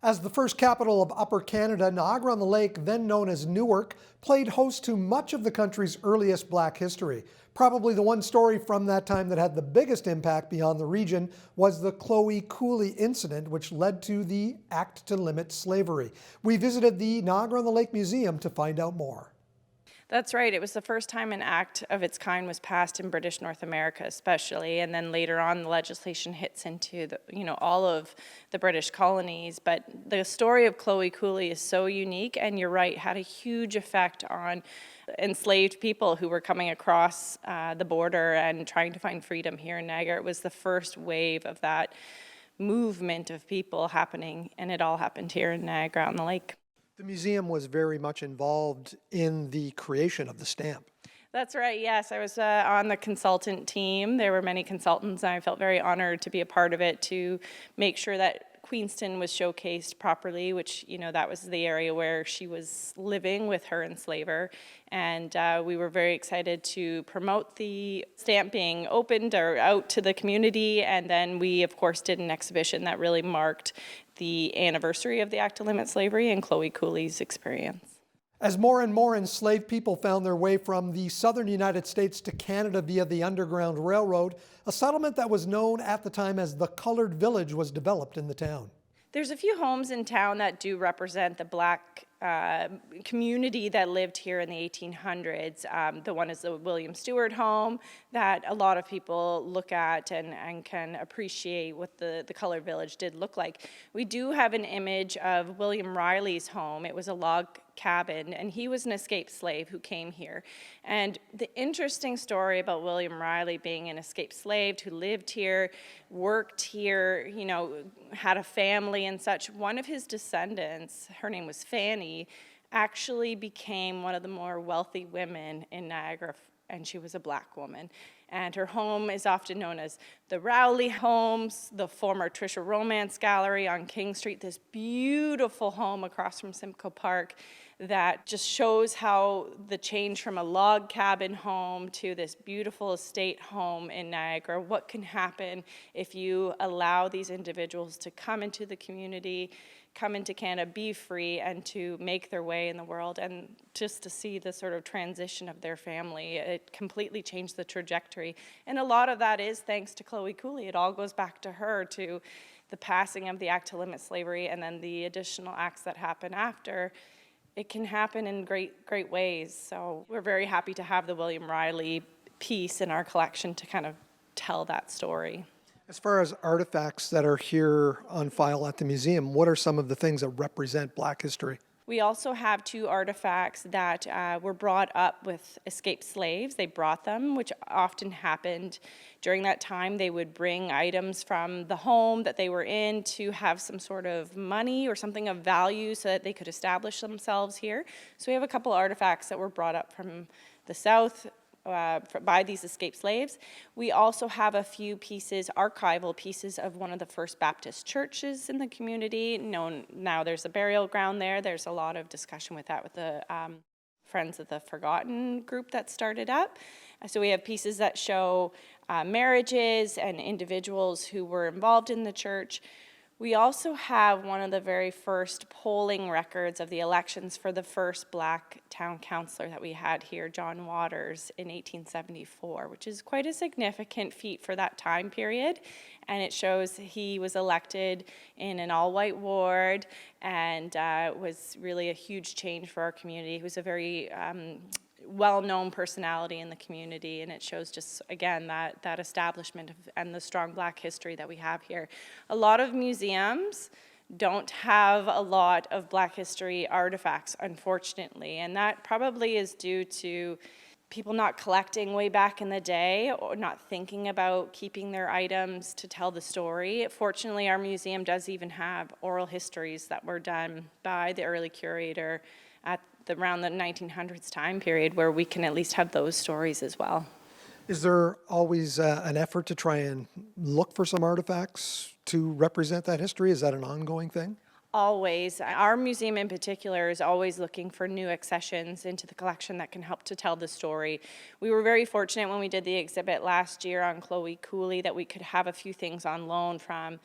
As the first capital of Upper Canada, Niagara-on-the-Lake, then known as Newark, played host to much of the country's earliest Black history. Probably the one story from that time that had the biggest impact beyond the region was the Chloe Cooley incident, which led to the Act to Limit Slavery. We visited the Niagara-on-the-Lake Museum to find out more. That's right. It was the first time an act of its kind was passed in British North America, especially, and then later on the legislation hits into all of the British colonies. But the story of Chloe Cooley is so unique, and you're right, had a huge effect on enslaved people who were coming across the border and trying to find freedom here in Niagara. It was the first wave of that movement of people happening, and it all happened here in Niagara-on-the-Lake. The museum was very much involved in the creation of the stamp. That's right, yes. I was on the consultant team. There were many consultants, and I felt very honored to be a part of it to make sure that Queenston was showcased properly, which, that was the area where she was living with her enslaver. And we were very excited to promote the stamp being opened or out to the community. And then we, of course, did an exhibition that really marked the anniversary of the Act to Limit Slavery and Chloe Cooley's experience. As more and more enslaved people found their way from the southern United States to Canada via the Underground Railroad, a settlement that was known at the time as the Colored Village was developed in the town. There's a few homes in town that do represent the Black community that lived here in the 1800s. The one is the William Stewart home that a lot of people look at and can appreciate what the Colored Village did look like. We do have an image of William Riley's home. It was a log cabin, and he was an escaped slave who came here. And the interesting story about William Riley being an escaped slave who lived here, worked here, had a family and such, one of his descendants, her name was Fanny, actually became one of the more wealthy women in Niagara, and she was a Black woman. And her home is often known as the Rowley Homes, the former Trisha Romance Gallery on King Street, this beautiful home across from Simcoe Park that just shows how the change from a log cabin home to this beautiful estate home in Niagara, what can happen if you allow these individuals to come into the community, come into Canada, be free, and to make their way in the world. And just to see the sort of transition of their family, it completely changed the trajectory. And a lot of that is thanks to Chloe Cooley. It all goes back to her, to the passing of the Act to Limit Slavery and then the additional acts that happen after. It can happen in great ways. So we're very happy to have the William Riley piece in our collection to kind of tell that story. As far as artifacts that are here on file at the museum, what are some of the things that represent Black history? We also have two artifacts that were brought up with escaped slaves. They brought them, which often happened during that time. They would bring items from the home that they were in to have some sort of money or something of value so that they could establish themselves here. So we have a couple artifacts that were brought up from the South by these escaped slaves. We also have a few pieces, archival pieces of one of the first Baptist churches in the community. Now there's a burial ground there. There's a lot of discussion with that with the Friends of the Forgotten group that started up. So we have pieces that show marriages and individuals who were involved in the church. We also have one of the very first polling records of the elections for the first Black town councillor that we had here, John Waters, in 1874, which is quite a significant feat for that time period. And it shows he was elected in an all-white ward and was really a huge change for our community. He was a very well-known personality in the community, and it shows just, again, that establishment and the strong Black history that we have here. A lot of museums don't have a lot of Black history artifacts, unfortunately, and that probably is due to people not collecting way back in the day or not thinking about keeping their items to tell the story. Fortunately, our museum does even have oral histories that were done by the early curator at around the 1900s time period, where we can at least have those stories as well. Is there always an effort to try and look for some artifacts to represent that history? Is that an ongoing thing? Always. Our museum in particular is always looking for new accessions into the collection that can help to tell the story. We were very fortunate when we did the exhibit last year on Chloe Cooley that we could have a few things on loan from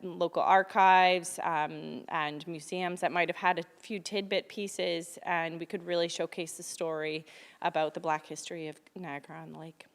local archives and museums that might have had a few tidbit pieces, and we could really showcase the story about the Black history of Niagara-on-the-Lake.